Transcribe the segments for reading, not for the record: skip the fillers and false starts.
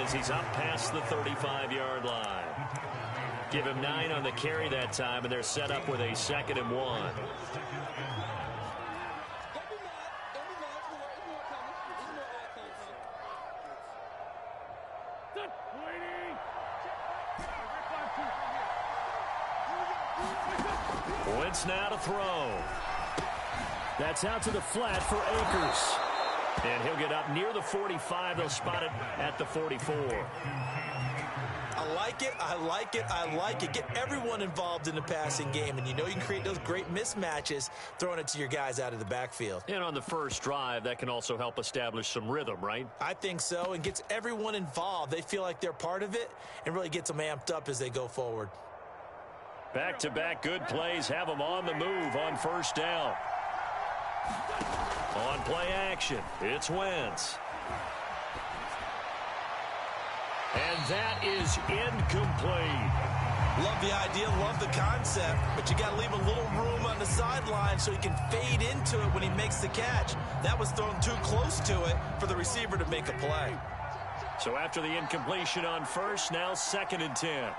as he's up past the 35-yard line. Give him 9 on the carry that time, and they're set up with a 2nd and 1. Wentz now to throw. That's out to the flat for Akers. And he'll get up near the 45. They'll spot it at the 44. I like it. I like it. I like it. Get everyone involved in the passing game. And you know you can create those great mismatches throwing it to your guys out of the backfield. And on the first drive, that can also help establish some rhythm, right? I think so. And gets everyone involved. They feel like they're part of it and really gets them amped up as they go forward. Back-to-back good plays have them on the move on first down. On play action, it's Wentz. And that is incomplete. Love the idea, love the concept, but you got to leave a little room on the sideline so he can fade into it when he makes the catch. That was thrown too close to it for the receiver to make a play. So after the incompletion on first, now 2nd and 10.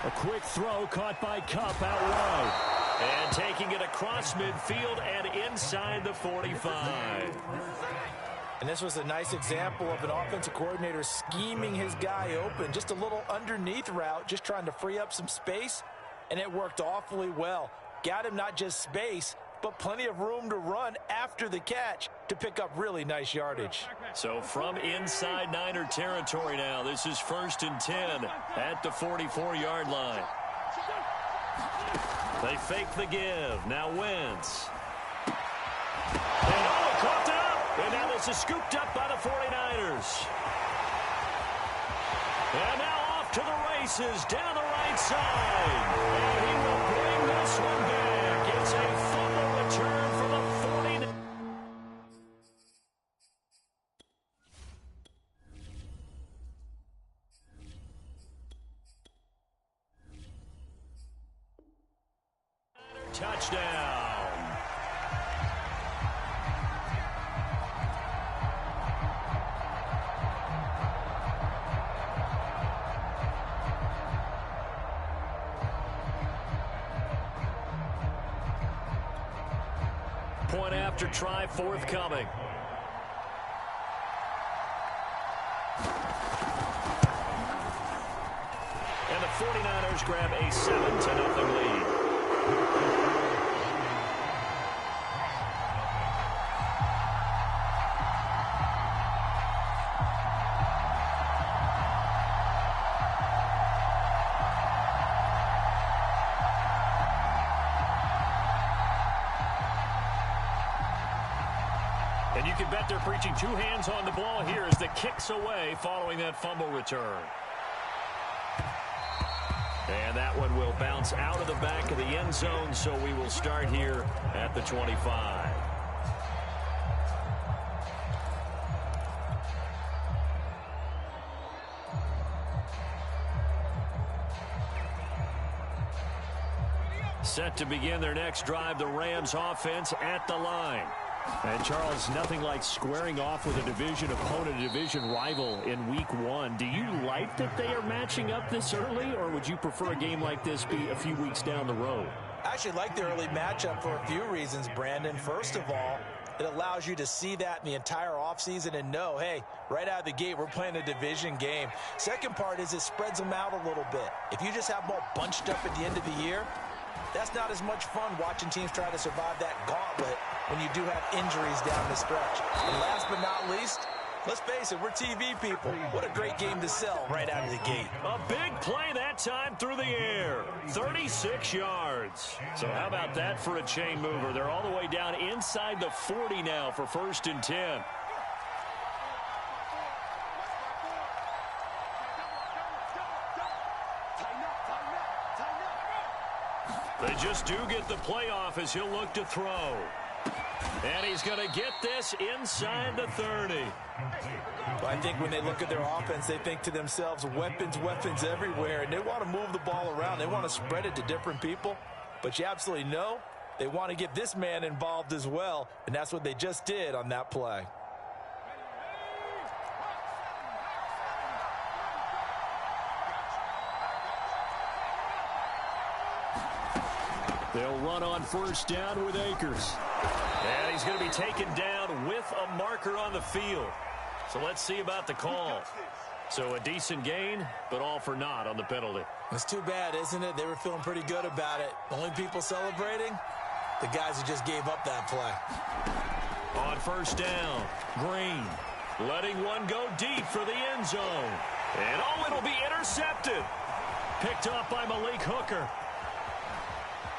A quick throw caught by Kupp out wide. And taking it across midfield and inside the 45. And this was a nice example of an offensive coordinator scheming his guy open. Just a little underneath route, just trying to free up some space. And it worked awfully well. Got him not just space, but plenty of room to run after the catch to pick up really nice yardage. So from inside Niner territory now, this is 1st and 10 at the 44-yard line. They fake the give. Now Wentz. And caught it up. And now this is scooped up by the 49ers. And now off to the races down the right side. And he will bring this one back. It's a fumble return for the 49ers. Touchdown. Point after try forthcoming. And the 49ers grab a 7-0 lead. And you can bet they're preaching 2 hands on the ball here as the kick's away following that fumble return. And that one will bounce out of the back of the end zone, so we will start here at the 25. Set to begin their next drive, the Rams offense at the line. And, Charles, nothing like squaring off with a division opponent, a division rival in week 1. Do you like that they are matching up this early, or would you prefer a game like this be a few weeks down the road? I actually like the early matchup for a few reasons, Brandon. First of all, it allows you to see that in the entire offseason and know, hey, right out of the gate, we're playing a division game. Second part is it spreads them out a little bit. If you just have them all bunched up at the end of the year, that's not as much fun watching teams try to survive that gauntlet when you do have injuries down the stretch. And last but not least, let's face it, we're TV people. What a great game to sell right out of the gate. A big play that time through the air. 36 yards. So how about that for a chain mover? They're all the way down inside the 40 now for 1st and 10. They just do get the playoff as he'll look to throw. And he's going to get this inside the 30. Well, I think when they look at their offense, they think to themselves, weapons, weapons everywhere. And they want to move the ball around. They want to spread it to different people. But you absolutely know they want to get this man involved as well. And that's what they just did on that play. They'll run on first down with Akers. And he's going to be taken down with a marker on the field. So let's see about the call. So a decent gain, but all for naught on the penalty. It's too bad, isn't it? They were feeling pretty good about it. Only people celebrating, the guys who just gave up that play. On first down, Green letting one go deep for the end zone. And oh, it'll be intercepted. Picked up by Malik Hooker.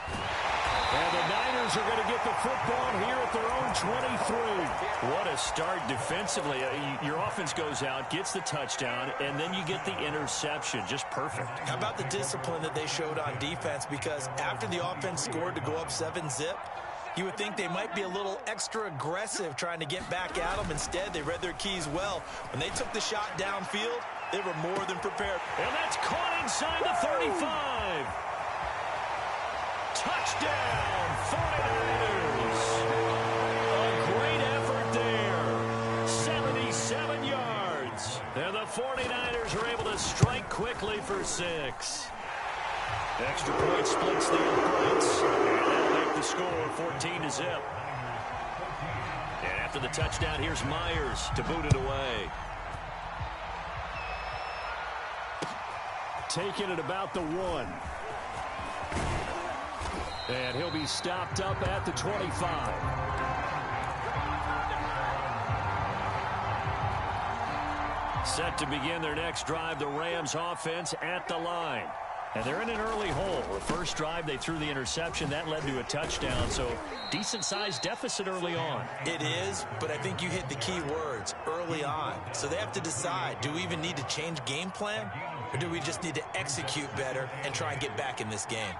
And the Niners are going to get the football here at their own 23. What a start defensively. Your offense goes out, gets the touchdown, and then you get the interception. Just perfect. How about the discipline that they showed on defense? Because after the offense scored to go up 7-zip, you would think they might be a little extra aggressive trying to get back at them. Instead, they read their keys well. When they took the shot downfield, they were more than prepared. And that's caught inside the 35. Touchdown, 49ers. A great effort there. 77 yards. And the 49ers are able to strike quickly for 6. Extra point splits the points. And that'll make the score 14-zip. And after the touchdown, here's Myers to boot it away. Taking it about the 1. And he'll be stopped up at the 25. Set to begin their next drive, the Rams offense at the line. And they're in an early hole. The first drive, they threw the interception. That led to a touchdown, so decent-sized deficit early on. It is, but I think you hit the key words, early on. So they have to decide, do we even need to change game plan, or do we just need to execute better and try and get back in this game?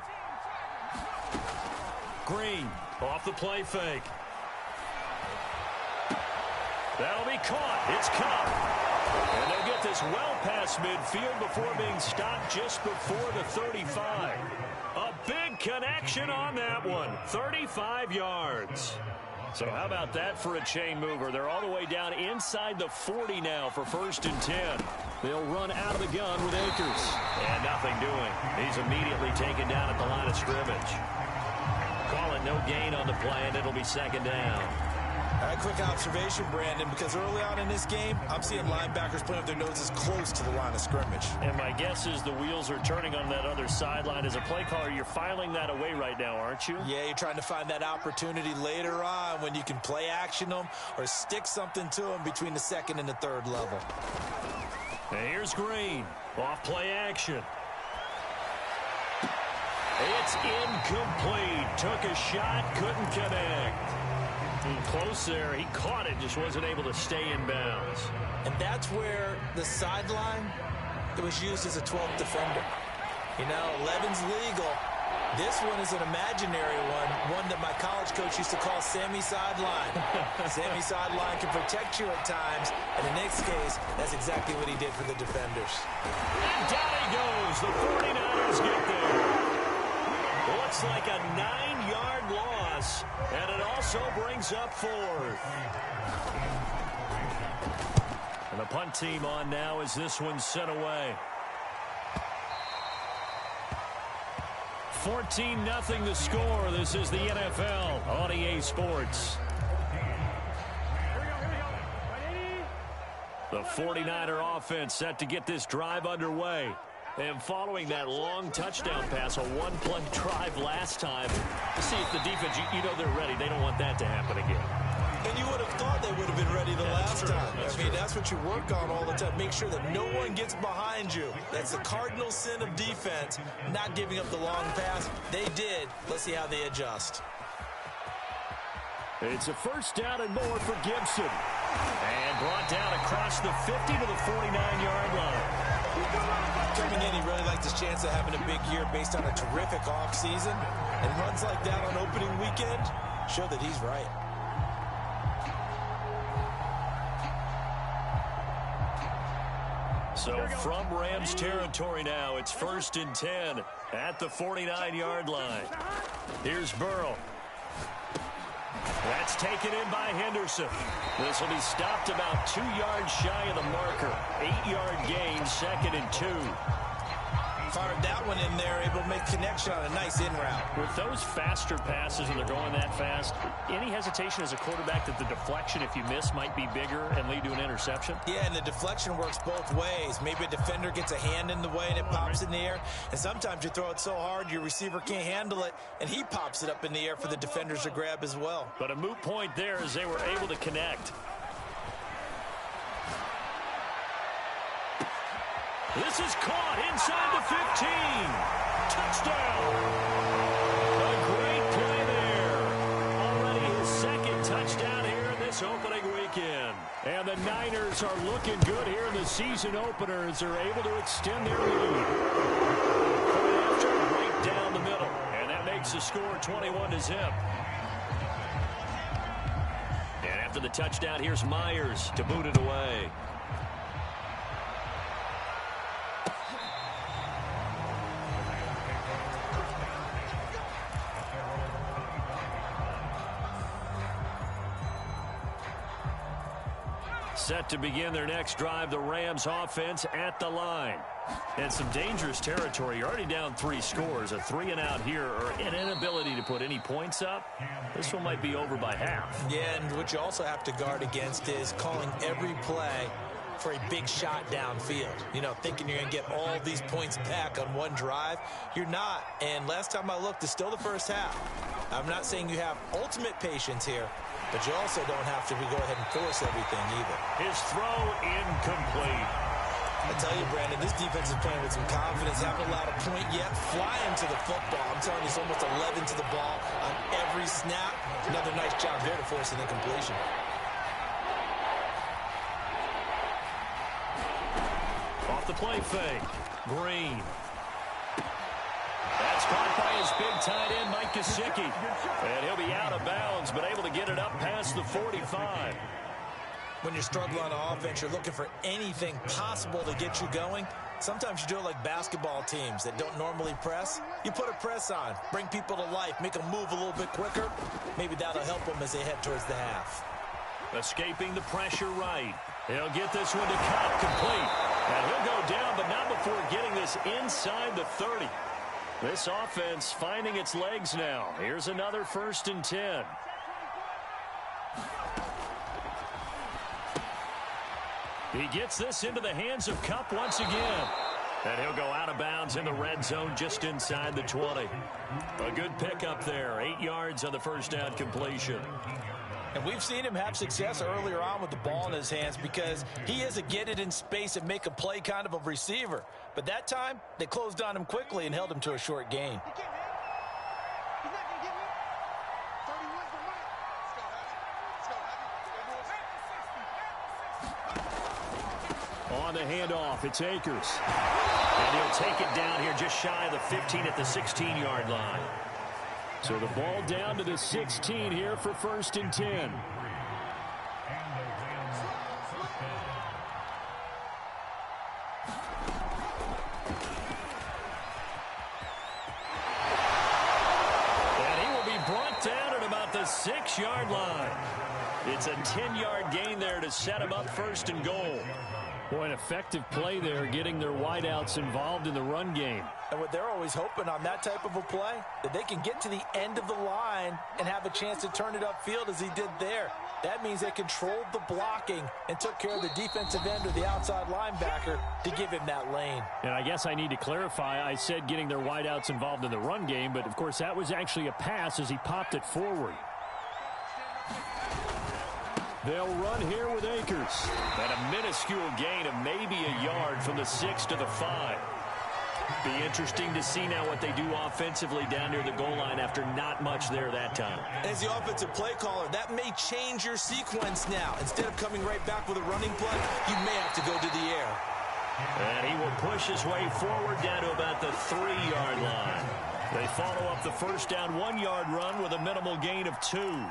Green off the play fake. That'll be caught. It's Cup. And they'll get this well past midfield before being stopped just before the 35. A big connection on that one. 35 yards. So how about that for a chain mover? They're all the way down inside the 40 now for 1st and 10. They'll run out of the gun with Akers. And nothing doing. He's immediately taken down at the line of scrimmage. Call it no gain on the play, and it'll be 2nd down. A quick observation, Brandon, because early on in this game, I'm seeing linebackers playing with their noses close to the line of scrimmage. And my guess is the wheels are turning on that other sideline. As a play caller, you're filing that away right now, aren't you? Yeah, you're trying to find that opportunity later on when you can play action them or stick something to them between the 2nd and the 3rd level. And here's Green. Off play action. It's incomplete. Took a shot, couldn't connect. Close there. He caught it, just wasn't able to stay in bounds. And that's where the sideline, it was used as a 12th defender. You know, 11's legal. This one is an imaginary one that my college coach used to call Sammy Sideline. Sammy Sideline can protect you at times, and in this case, that's exactly what he did for the defenders. And down he goes. The 49ers get there. Looks like a 9-yard loss, and it also brings up 4th. And the punt team on now as this one's sent away. 14-0 the score. This is the NFL on EA Sports. The 49er offense set to get this drive underway. And following that long touchdown pass, a one-play drive last time, to see if the defense, you know they're ready. They don't want that to happen again. And you would have thought they would have been ready the last time. I mean, that's what you work on all the time. Make sure that no one gets behind you. That's the cardinal sin of defense, not giving up the long pass. They did. Let's see how they adjust. It's a 1st down and more for Gibson. And brought down across the 50 to the 49-yard line. Coming in, he really likes his chance of having a big year based on a terrific offseason. And runs like that on opening weekend show that he's right. So from Rams territory now, it's 1st and 10 at the 49-yard line. Here's Burrow. That's taken in by Henderson. This will be stopped about 2 yards shy of the marker. 8-yard gain, 2nd and 2. fired that one in there, able to make connection on a nice in route. With those faster passes when they're going that fast, any hesitation as a quarterback that the deflection, if you miss, might be bigger and lead to an interception? Yeah, and the deflection works both ways. Maybe a defender gets a hand in the way and it pops in the air. And sometimes you throw it so hard your receiver can't handle it, and he pops it up in the air for the defenders to grab as well. But a moot point there as they were able to connect. This is caught inside the 15. Touchdown. A great play there. Already his second touchdown here in this opening weekend. And the Niners are looking good here in the season opener as they're able to extend their lead. Coming after right down the middle. And that makes the score 21-0. And after the touchdown, here's Myers to boot it away. Set to begin their next drive, the Rams offense at the line. And some dangerous territory. You're already down 3 scores. A 3-and-out here or an inability to put any points up. This one might be over by half. Yeah, and what you also have to guard against is calling every play for a big shot downfield. You know, thinking you're going to get all these points back on one drive. You're not. And last time I looked, it's still the first half. I'm not saying you have ultimate patience here, but you also don't have to go ahead and force everything either. His throw incomplete. I tell you, Brandon, this defense is playing with some confidence. Haven't allowed a point yet. Flying to the football. I'm telling you, it's almost 11 to the ball on every snap. Another nice job there to force an incompletion. Off the play fake. Green. That's caught by his big tight end, Mike Gesicki. And he'll be out of bounds, but able to get it up past the 45. When you're struggling on offense, you're looking for anything possible to get you going. Sometimes you do it like basketball teams that don't normally press. You put a press on, bring people to life, make them move a little bit quicker. Maybe that'll help them as they head towards the half. Escaping the pressure right. He'll get this one to cut complete. And he'll go down, but not before getting this inside the 30. This offense finding its legs now. Here's another 1st and 10. He gets this into the hands of Kupp once again. And he'll go out of bounds in the red zone just inside the 20. A good pickup there. 8 yards on the first down completion. And we've seen him have success earlier on with the ball in his hands because he is a get it in space and make a play kind of a receiver. But that time, they closed on him quickly and held him to a short gain. On the handoff, it's Akers. And he'll take it down here just shy of the 15 at the 16-yard line. So the ball down to the 16 here for 1st and 10. And he will be brought down at about the 6-yard line. It's a 10-yard gain there to set him up 1st and goal. Boy, an effective play there, getting their wideouts involved in the run game. And what they're always hoping on that type of a play, that they can get to the end of the line and have a chance to turn it upfield as he did there. That means they controlled the blocking and took care of the defensive end or the outside linebacker to give him that lane. And I guess I need to clarify, I said getting their wideouts involved in the run game, but of course that was actually a pass as he popped it forward. They'll run here with Akers. And a minuscule gain of maybe a yard from the 6 to the 5. Be interesting to see now what they do offensively down near the goal line after not much there that time. As the offensive play caller, that may change your sequence now. Instead of coming right back with a running play, you may have to go to the air. And he will push his way forward down to about the 3-yard line. They follow up the first down 1-yard run with a minimal gain of 2.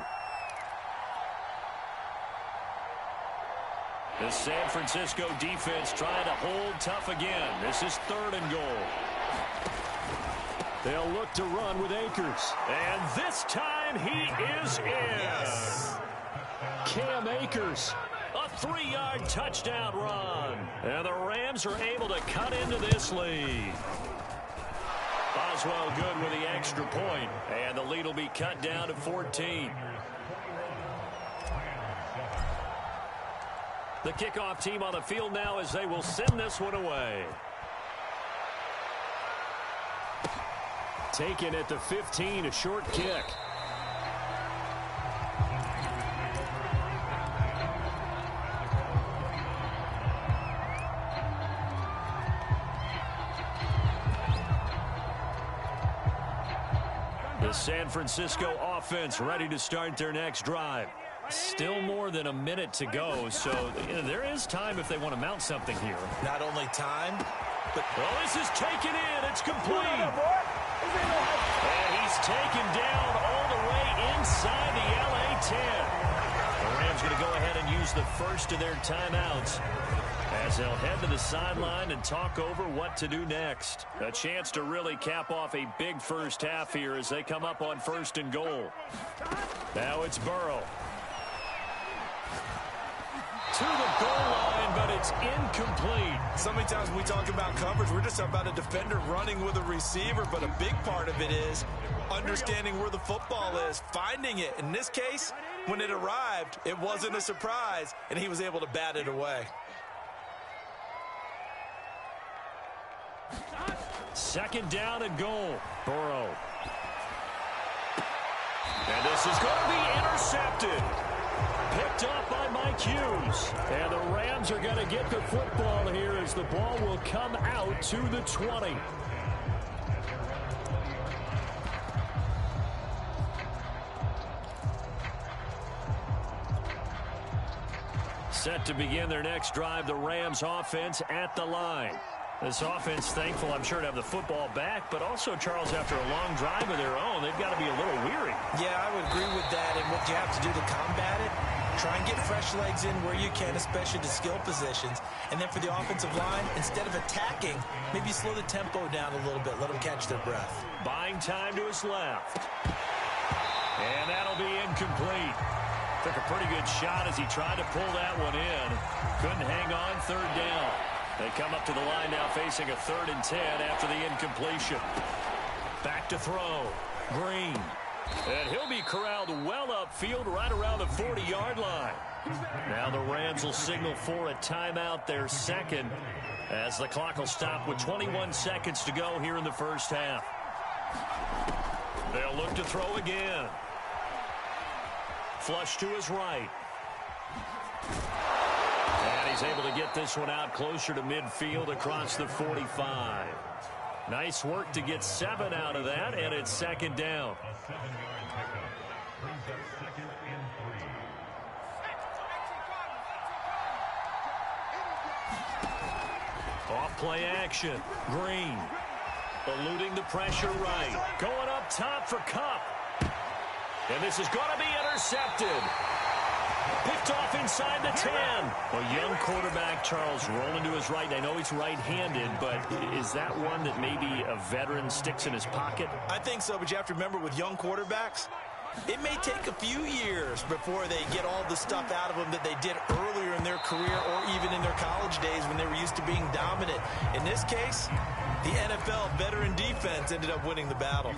The San Francisco defense trying to hold tough again. This is 3rd and goal. They'll look to run with Akers. And this time he is in. Yes. Cam Akers, a 3-yard touchdown run. And the Rams are able to cut into this lead. Boswell good with the extra point, and the lead will be cut down to 14. The kickoff team on the field now as they will send this one away. Taken at the 15, a short kick. The San Francisco offense ready to start their next drive. Still more than a minute to go, so there is time if they want to mount something here. Not only time, but... Well, this is taken in. It's complete. And he's taken down all the way inside the LA 10. The Rams going to go ahead and use the first of their timeouts as they'll head to the sideline and talk over what to do next. A chance to really cap off a big first half here as they come up on 1st and goal. Now it's Burrow. To the goal line, but it's incomplete. So many times when we talk about coverage, we're just talking about a defender running with a receiver, but a big part of it is understanding where the football is, finding it. In this case, when it arrived, it wasn't a surprise, and he was able to bat it away. Second down and goal. Burrow. And this is going to be intercepted. Picked up by Mike Hughes. And the Rams are going to get the football here as the ball will come out to the 20. Set to begin their next drive, the Rams offense at the line. This offense, thankful, I'm sure, to have the football back, but also, Charles, after a long drive of their own, they've got to be a little weary. Yeah, I would agree with that, and what you have to do to combat it, try and get fresh legs in where you can, especially to skill positions. And then for the offensive line, instead of attacking, maybe slow the tempo down a little bit, let them catch their breath. Buying time to his left. And that'll be incomplete. Took a pretty good shot as he tried to pull that one in. Couldn't hang on, 3rd down. They come up to the line now facing a 3rd and 10 after the incompletion. Back to throw. Green. And he'll be corralled well upfield right around the 40-yard line. Now the Rams will signal for a timeout, their second, as the clock will stop with 21 seconds to go here in the first half. They'll look to throw again. Flush to his right. And he's able to get this one out closer to midfield across the 45. Nice work to get 7 out of that, and it's 2nd down. Off play action. Green. Eluding the pressure right. Going up top for Kupp. And this is going to be intercepted. Picked off inside the 10. A young quarterback, Charles, rolling to his right. I know he's right-handed, but is that one that maybe a veteran sticks in his pocket? I think so, but you have to remember with young quarterbacks, it may take a few years before they get all the stuff out of them that they did earlier in their career or even in their college days when they were used to being dominant. In this case, the NFL veteran defense ended up winning the battle.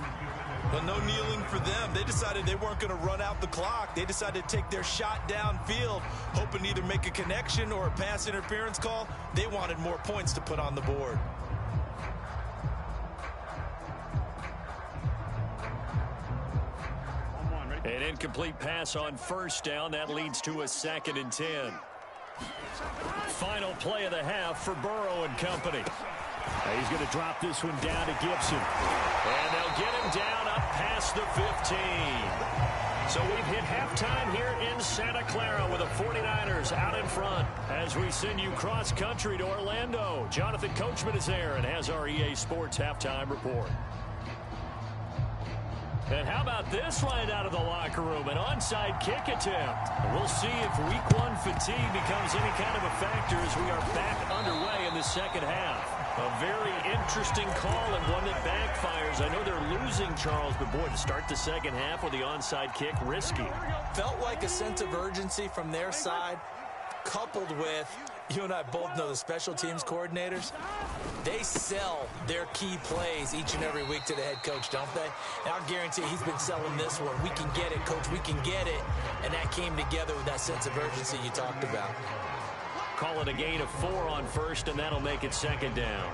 But no kneeling for them. They decided they weren't going to run out the clock. They decided to take their shot downfield, hoping to either make a connection or a pass interference call. They wanted more points to put on the board. An incomplete pass on 1st down. That leads to a 2nd and 10. Final play of the half for Burrow and company. He's going to drop this one down to Gibson. And they'll get him down up past the 15. So we've hit halftime here in Santa Clara with the 49ers out in front. As we send you cross-country to Orlando, Jonathan Coachman is there and has our EA Sports halftime report. And how about this right out of the locker room? An onside kick attempt. We'll see if week 1 fatigue becomes any kind of a factor as we are back underway in the second half. A very interesting call and one that backfires. I know they're losing, Charles, but boy, to start the second half with the onside kick, risky. Felt like a sense of urgency from their side. coupled with, you and I both know the special teams coordinators, they sell their key plays each and every week to the head coach, don't they? And I'll guarantee he's been selling this one. We can get it, coach, we can get it. And that came together with that sense of urgency you talked about. Call it a gain of 4 on first, and that'll make it second down.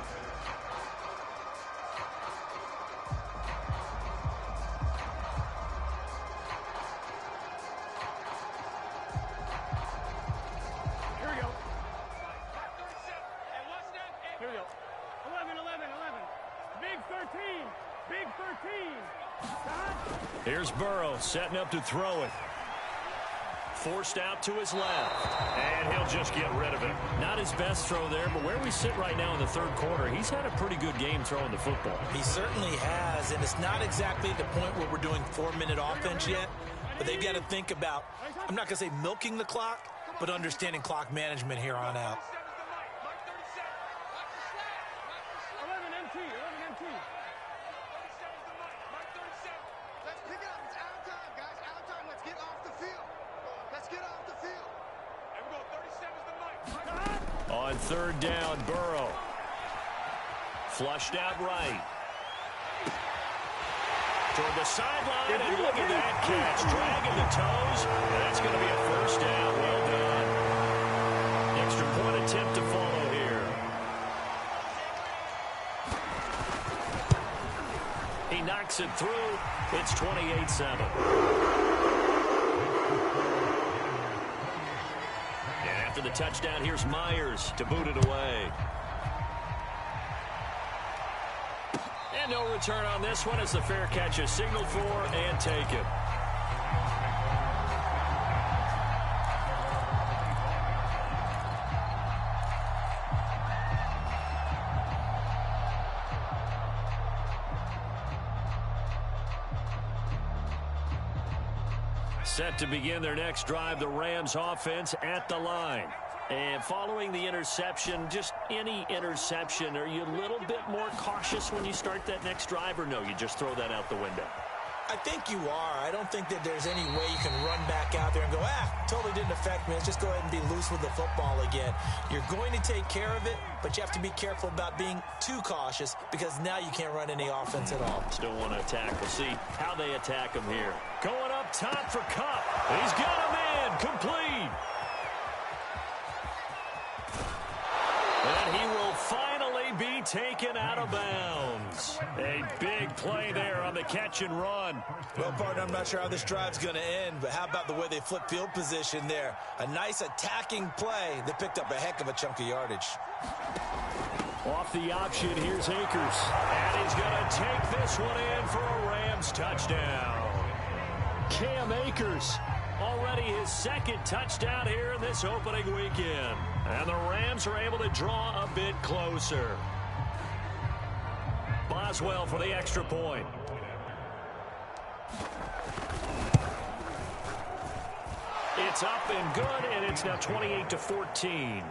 Here's Burrow setting up to throw it. Forced out to his left. And he'll just get rid of it. Not his best throw there, but where we sit right now in the third quarter, he's had a pretty good game throwing the football. He certainly has, and it's not exactly the point where we're doing 4-minute offense yet, but they've got to think about, I'm not going to say milking the clock, but understanding clock management here on out. On third down, Burrow. Flushed out right. Toward the sideline, and look at that catch. Dragging the toes. That's going to be a first down. Well done. Extra point attempt to follow here. He knocks it through. It's 28-7. After the touchdown, here's Myers to boot it away. And no return on this one as the fair catch is signaled for and taken. Set to begin their next drive, the Rams offense at the line. And following the interception, just any interception, are you a little bit more cautious when you start that next drive, or no, you just throw that out the window? I think you are. I don't think that there's any way you can run back out there and go, totally didn't affect me. Let's just go ahead and be loose with the football again. You're going to take care of it, but you have to be careful about being too cautious because now you can't run any offense at all. Still want to attack. We'll see how they attack him here. Going up top for Kupp. He's got him in. Complete. And he will finally be taken out of bounds. A big play there on the catch and run. Well, partner, I'm not sure how this drive's going to end, but how about the way they flip field position there? A nice attacking play that picked up a heck of a chunk of yardage. Off the option, here's Akers. And he's going to take this one in for a Rams touchdown. Cam Akers, already his second touchdown here in this opening weekend. And the Rams are able to draw a bit closer. Boswell for the extra point. It's up and good, and it's now 28-14.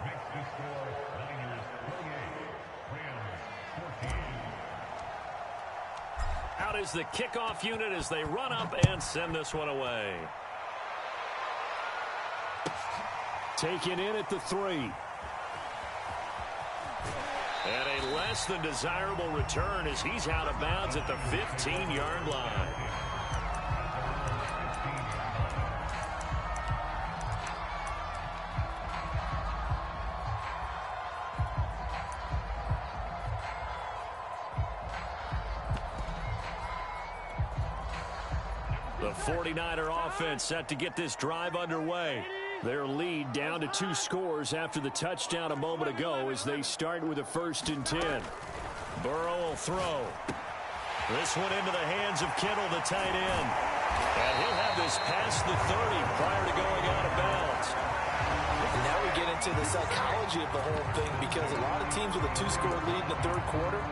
Out is the kickoff unit as they run up and send this one away. Taken in at the 3. And a less than desirable return as he's out of bounds at the 15-yard line. The 49er offense set to get this drive underway. Their lead down to 2 scores after the touchdown a moment ago as they start with a 1st and 10. Burrow will throw. This one into the hands of Kittle, the tight end. And he'll have this past the 30 prior to going out of bounds. Now we get into the psychology of the whole thing because a lot of teams with a 2-score lead in the third quarter,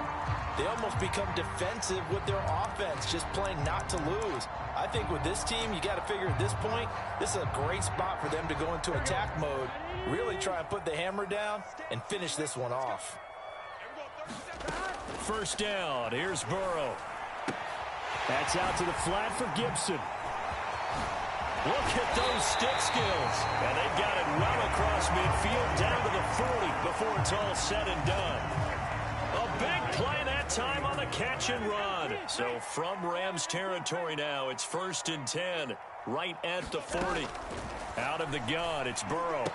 they almost become defensive with their offense, just playing not to lose. I think with this team, you got to figure at this point, this is a great spot for them to go into attack mode, really try and put the hammer down and finish this one off. First down, here's Burrow. That's out to the flat for Gibson. Look at those stick skills. And they've got it well across midfield. before it's all said and done. A big play that time on the catch and run. So from Rams territory now, it's 1st and 10, right at the 40. Out of the gun, it's Burrow.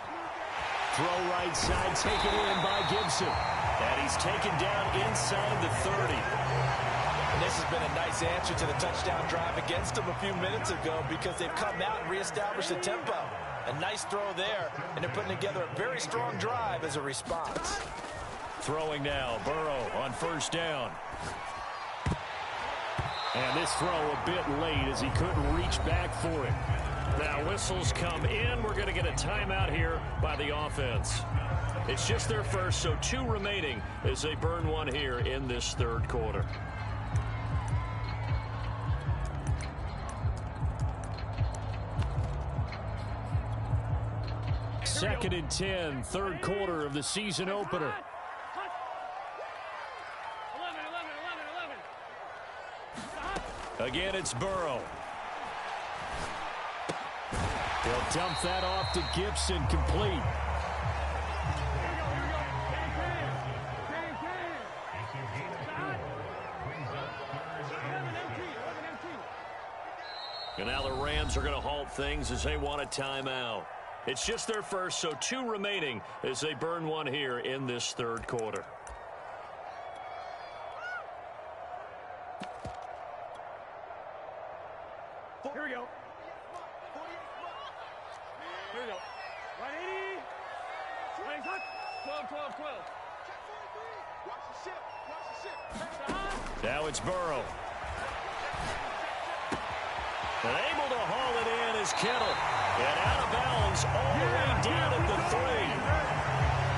Throw right side, taken in by Gibson. And he's taken down inside the 30. And this has been a nice answer to the touchdown drive against them a few minutes ago because they've come out and reestablished the tempo. A nice throw there, and they're putting together a very strong drive as a response. Throwing now, Burrow on 1st down. And this throw a bit late as he couldn't reach back for it. Now whistles come in. We're going to get a timeout here by the offense. It's just their first, so 2 remaining as they burn one here in this 3rd quarter. Second and 10, 3rd quarter of the season opener. Again, it's Burrow. He'll dump that off to Gibson, complete. And now the Rams are going to halt things as they want a timeout. It's just their first, so 2 remaining as they burn one here in this 3rd quarter. Here we go. Here we go. 180. 20, 12, 12, 12. Watch the ship. Watch the ship. Now it's Burrow. And able to haul it in is Kittle. And out of bounds all the way down at the 3.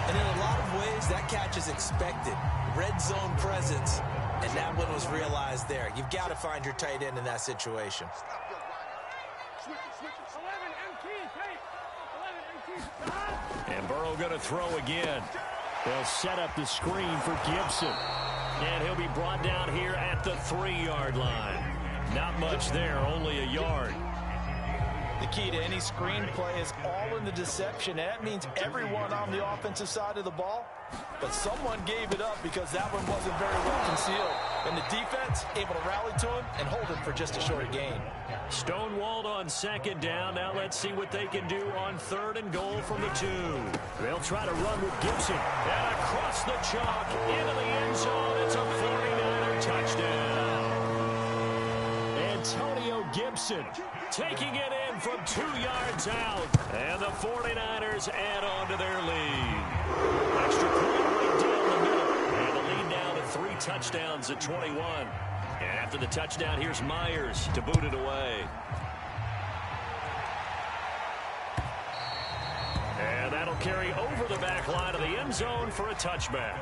And in a lot of ways, that catch is expected. Red zone presence, and that one was realized there. You've got to find your tight end in that situation. And Burrow going to throw again. They'll set up the screen for Gibson. And he'll be brought down here at the 3-yard line. Not much there, only a yard. The key to any screenplay is all in the deception, and that means everyone on the offensive side of the ball. But someone gave it up because that one wasn't very well concealed. And the defense able to rally to him and hold him for just a short gain. Stonewalled on 2nd down. Now let's see what they can do on 3rd and goal from the 2. They'll try to run with Gibson. And across the chalk into the end zone. It's a 49er touchdown. Antonio Gibson taking it in from 2 yards out. And the 49ers add on to their lead. Extra point right down the middle. And the lead now to 3 touchdowns at 21. And after the touchdown, here's Myers to boot it away. And that'll carry over the back line of the end zone for a touchback.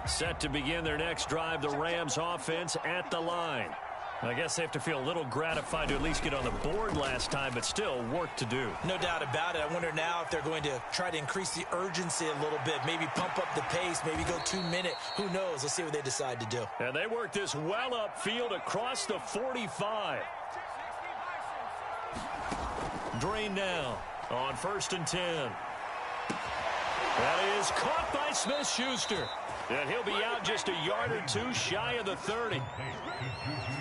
Set to begin their next drive, the Rams offense at the line. I guess they have to feel a little gratified to at least get on the board last time, but still work to do. No doubt about it. I wonder now if they're going to try to increase the urgency a little bit, maybe pump up the pace, maybe go 2-minute. Who knows? Let's see what they decide to do. And they work this well upfield across the 45. Drain now on 1st and 10. That is caught by Smith-Schuster. And he'll be out just a yard or 2 shy of the 30.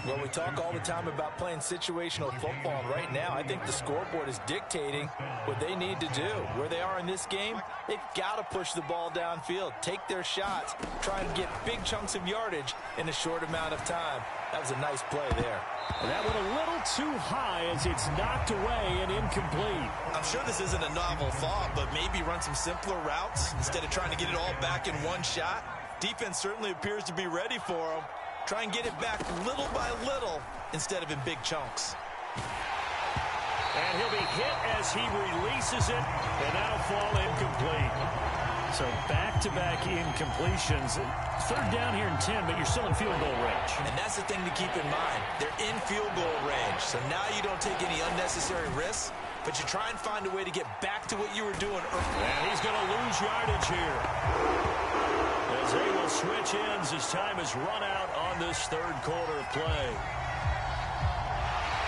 Well, we talk all the time about playing situational football. And right now, I think the scoreboard is dictating what they need to do. Where they are in this game, they've got to push the ball downfield, take their shots, try and get big chunks of yardage in a short amount of time. That was a nice play there. And that went a little too high as it's knocked away and incomplete. I'm sure this isn't a novel thought, but maybe run some simpler routes instead of trying to get it all back in one shot. Defense certainly appears to be ready for him. Try and get it back little by little instead of in big chunks. And he'll be hit as he releases it, and that'll fall incomplete. So back-to-back incompletions. 3rd down here and 10, but you're still in field goal range. And that's the thing to keep in mind. They're in field goal range, so now you don't take any unnecessary risks, but you try and find a way to get back to what you were doing earlier. And he's going to lose yardage here, as they will switch ends as time is run out on this 3rd quarter of play.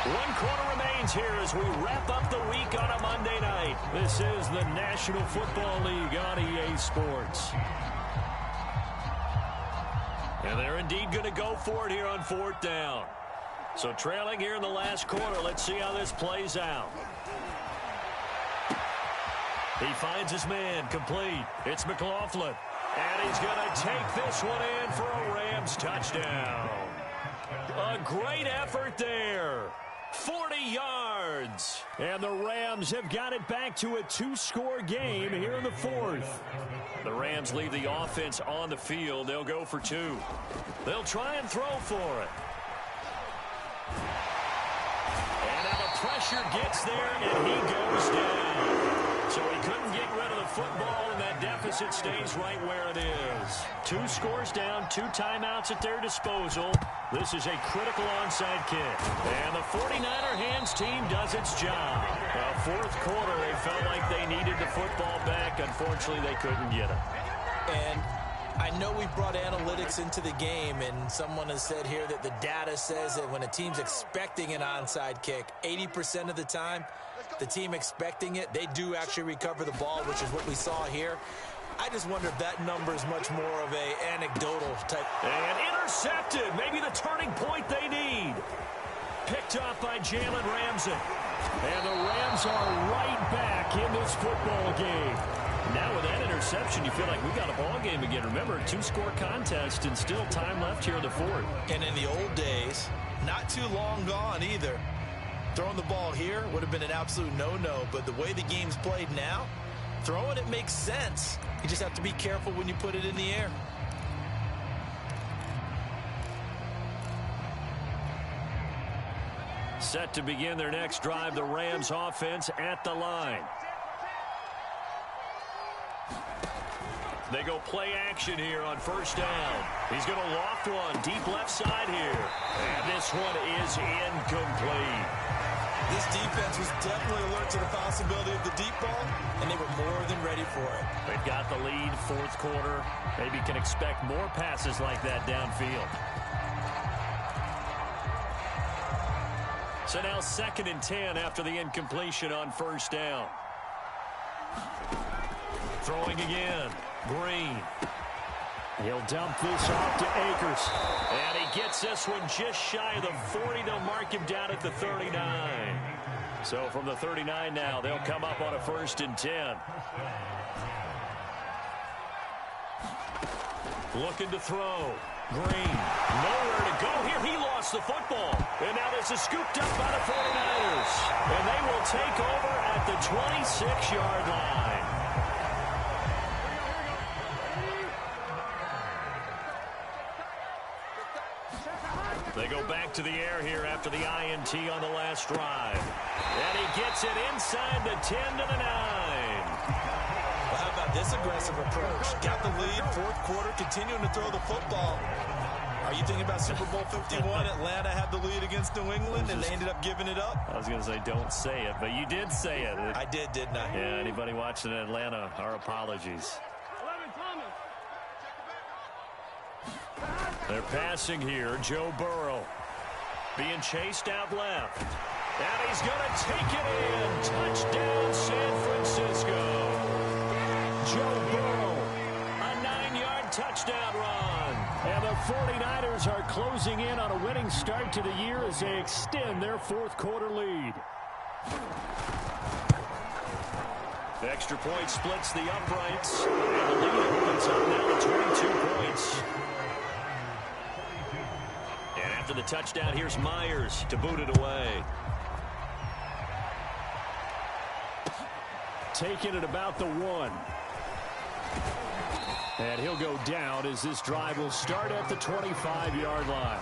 1 quarter remains here as we wrap up the week on a Monday night. This is the National Football League on EA Sports. And they're indeed going to go for it here on 4th down. So trailing here in the last quarter. Let's see how this plays out. He finds his man complete. It's McLaughlin. And he's going to take this one in for a Rams touchdown. A great effort there. 40 yards. And the Rams have got it back to a 2-score game here in the 4th. The Rams leave the offense on the field. They'll go for 2. They'll try and throw for it. And now the pressure gets there, and he goes down. So he couldn't get rid of the football, and that deficit stays right where it is. 2 scores down, 2 timeouts at their disposal. This is a critical onside kick. And the 49er hands team does its job. Well, 4th quarter, they felt like they needed the football back. Unfortunately, they couldn't get it. And I know we brought analytics into the game, and someone has said here that the data says that when a team's expecting an onside kick, 80% of the time, the team expecting it, they do actually recover the ball, which is what we saw here. I just wonder if that number is much more of a anecdotal type. And intercepted. Maybe the turning point they need. Picked up by Jalen Ramsey. And the Rams are right back in this football game. Now with that interception, you feel like we got a ball game again. Remember, 2-score contest and still time left here in the 4th. And in the old days, not too long gone either. Throwing the ball here would have been an absolute no-no, but the way the game's played now, throwing it makes sense. You just have to be careful when you put it in the air. Set to begin their next drive, the Rams offense at the line. They go play action here on 1st down. He's going to loft one deep left side here. And this one is incomplete. This defense was definitely alert to the possibility of the deep ball, and they were more than ready for it. They've got the lead, 4th quarter. Maybe can expect more passes like that downfield. So now 2nd and 10 after the incompletion on 1st down. Throwing again. Green. He'll dump this off to Akers. And he gets this one just shy of the 40. They'll mark him down at the 39. So from the 39 now, they'll come up on a 1st and 10. Looking to throw. Green. Nowhere to go here. He lost the football. And now this is scooped up by the 49ers. And they will take over at the 26-yard line. They go back to the air here after the INT on the last drive. And he gets it inside the 10 to the 9. Well, how about this aggressive approach? Got the lead, 4th quarter, continuing to throw the football. Are you thinking about Super Bowl 51? Atlanta had the lead against New England, and they ended up giving it up? I was going to say don't say it, but you did say it. I did, didn't I? Yeah, anybody watching in Atlanta, our apologies. They're passing here. Joe Burrow being chased out left. And he's going to take it in. Touchdown, San Francisco. Joe Burrow, a 9-yard touchdown run. And the 49ers are closing in on a winning start to the year as they extend their 4th quarter lead. The extra point splits the uprights. And the lead opens up now to 22 points. After the touchdown, here's Myers to boot it away. Taking it about the 1. And he'll go down as this drive will start at the 25-yard line.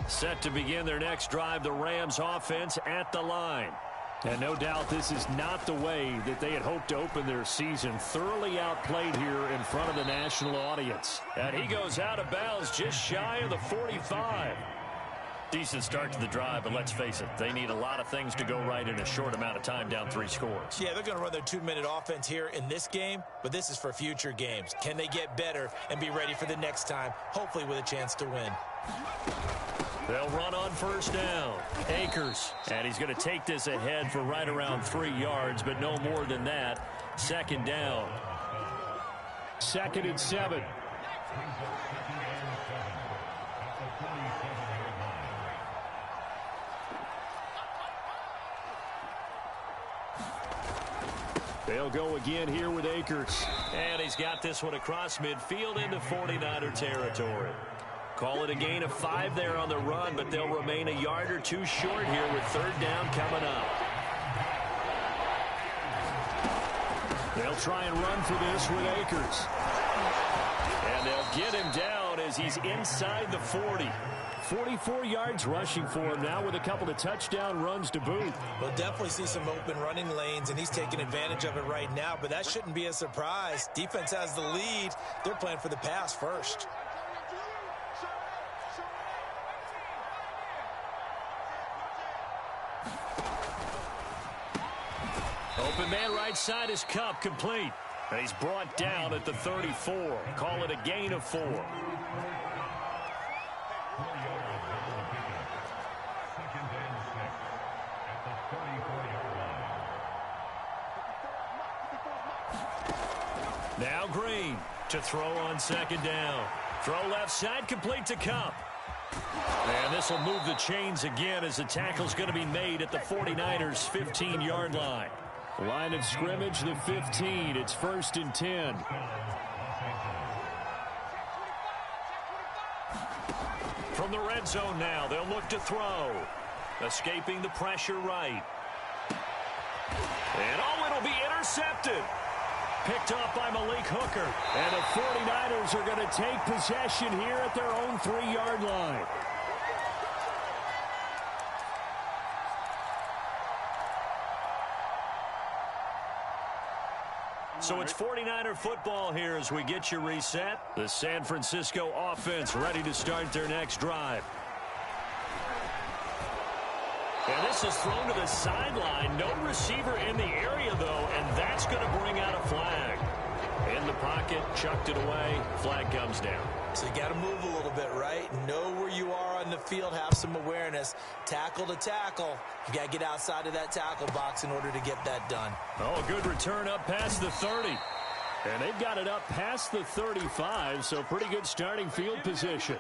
Set to begin their next drive, the Rams offense at the line. And no doubt this is not the way that they had hoped to open their season. Thoroughly outplayed here in front of the national audience. And he goes out of bounds just shy of the 45. Decent start to the drive, but let's face it, they need a lot of things to go right in a short amount of time, down 3 scores. Yeah, they're going to run their 2-minute offense here in this game, but this is for future games. Can they get better and be ready for the next time, hopefully with a chance to win? They'll run on first down. Akers. And he's going to take this ahead for right around 3 yards, but no more than that. Second down. 2nd and 7. They'll go again here with Akers. And he's got this one across midfield into 49er territory. Call it a gain of 5 there on the run, but they'll remain a yard or 2 short here with 3rd down coming up. They'll try and run for this with Akers. And they'll get him down as he's inside the 40. 44 yards rushing for him now with a couple of touchdown runs to boot. We'll definitely see some open running lanes, and he's taking advantage of it right now, but that shouldn't be a surprise. Defense has the lead. They're playing for the pass first. Open man right side is Cup, complete. And he's brought down at the 34. Call it a gain of 4. Now Green to throw on 2nd down. Throw left side, complete to Cup. And this will move the chains again as the tackle's going to be made at the 49ers' 15-yard line. Line of scrimmage, the 15. It's 1st and 10. From the red zone now, they'll look to throw. Escaping the pressure right. And it'll be intercepted. Picked up by Malik Hooker. And the 49ers are going to take possession here at their own 3-yard line. So it's 49er football here as we get you reset. The San Francisco offense ready to start their next drive. And this is thrown to the sideline. No receiver in the area, though, and that's going to bring out a flag. In the pocket, chucked it away. Flag comes down. So you got to move a little bit, right? Know where you are on the field. Have some awareness. Tackle to tackle. You got to get outside of that tackle box in order to get that done. Oh, a good return up past the 30. And they've got it up past the 35, so pretty good starting field position.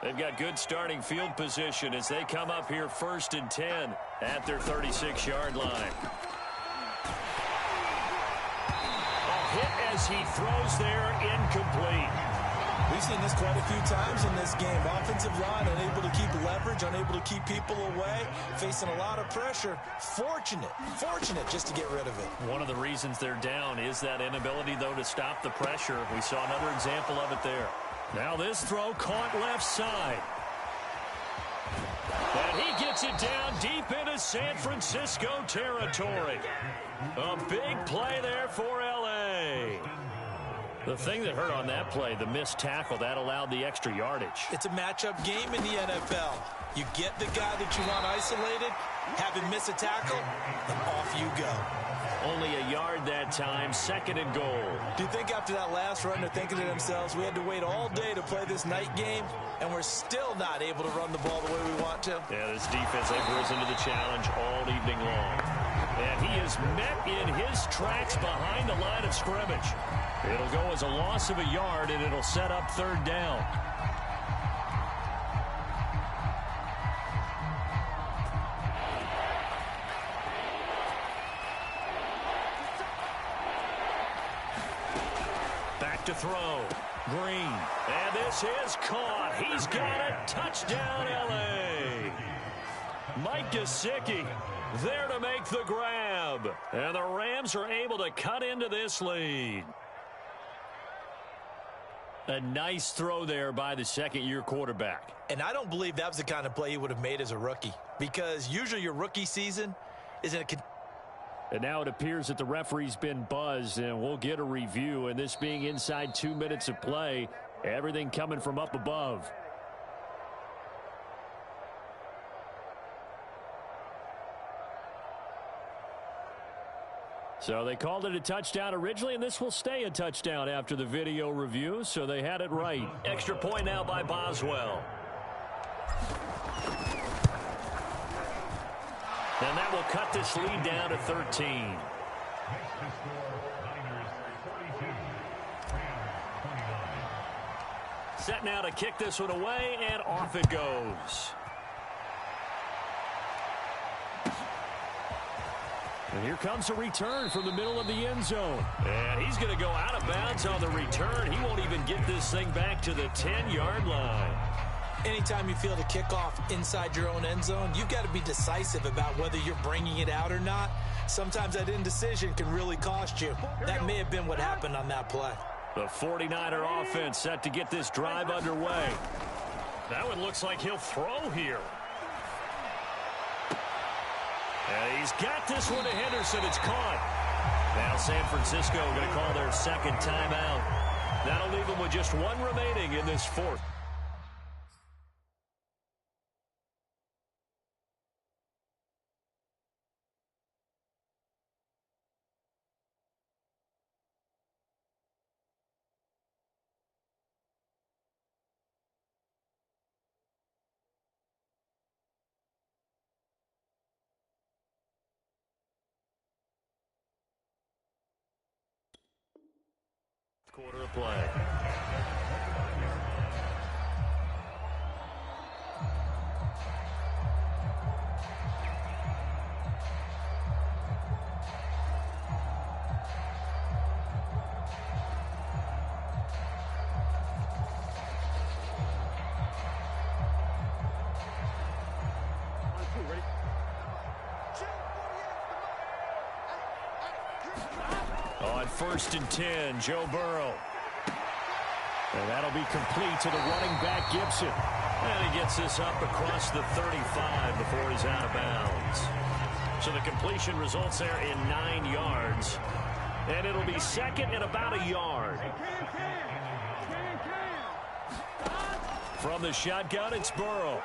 They've got good starting field position as they come up here 1st and 10 at their 36-yard line. A hit as he throws there, incomplete. We've seen this quite a few times in this game. Offensive line unable to keep leverage, unable to keep people away, facing a lot of pressure. Fortunate just to get rid of it. One of the reasons they're down is that inability, though, to stop the pressure. We saw another example of it there. Now this throw caught left side. And he gets it down deep into San Francisco territory. A big play there for L.A. The thing that hurt on that play, the missed tackle, that allowed the extra yardage. It's a matchup game in the NFL. You get the guy that you want isolated, have him miss a tackle, and off you go. Only a yard that time, 2nd and goal. Do you think after that last run they're thinking to themselves, we had to wait all day to play this night game, and we're still not able to run the ball the way we want to? Yeah, this defense has risen to the challenge all evening long. And he is met in his tracks behind the line of scrimmage. It'll go as a loss of a yard, and it'll set up 3rd down. To throw. Green. And this is caught. He's got a touchdown, L.A. Mike Gesicki there to make the grab. And the Rams are able to cut into this lead. A nice throw there by the second-year quarterback. And I don't believe that was the kind of play he would have made as a rookie, because usually your rookie season isn't a... And now it appears that the referee's been buzzed, and we'll get a review. And this being inside 2 minutes of play, everything coming from up above. So they called it a touchdown originally, and this will stay a touchdown after the video review, so they had it right. Extra point now by Boswell. And that will cut this lead down to 13. Set now to kick this one away, and off it goes. And here comes a return from the middle of the end zone. And he's going to go out of bounds on the return. He won't even get this thing back to the 10-yard line. Anytime you feel the kickoff inside your own end zone, you've got to be decisive about whether you're bringing it out or not. Sometimes that indecision can really cost you. That may have been what happened on that play. The 49er offense set to get this drive underway. That one looks like he'll throw here. And he's got this one to Henderson. It's caught. Now San Francisco going to call their second timeout. That'll leave them with just one remaining in this fourth. Quarter of play. On 1st and 10, Joe Burrow. And that'll be complete to the running back, Gibson. And he gets this up across the 35 before he's out of bounds. So the completion results there in 9 yards. And it'll be second and about a yard. From the shotgun, it's Burrow.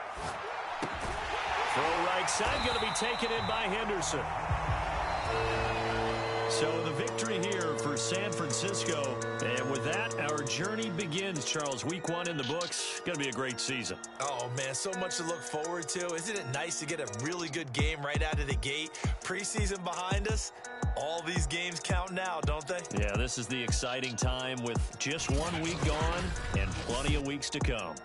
Throw right side, going to be taken in by Henderson. So the victory here for San Francisco. And with that, our journey begins, Charles. Week 1 in the books. Going to be a great season. Oh, man, so much to look forward to. Isn't it nice to get a really good game right out of the gate? Preseason behind us. All these games count now, don't they? Yeah, this is the exciting time with just 1 week gone and plenty of weeks to come.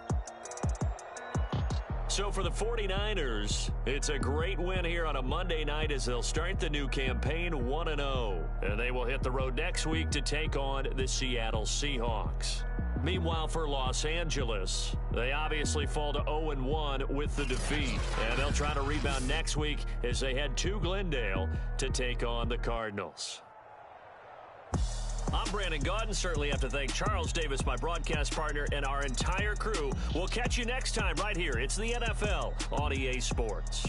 So for the 49ers, it's a great win here on a Monday night as they'll start the new campaign 1-0. And they will hit the road next week to take on the Seattle Seahawks. Meanwhile, for Los Angeles, they obviously fall to 0-1 with the defeat. And they'll try to rebound next week as they head to Glendale to take on the Cardinals. I'm Brandon Gaudin. Certainly have to thank Charles Davis, my broadcast partner, and our entire crew. We'll catch you next time right here. It's the NFL on EA Sports.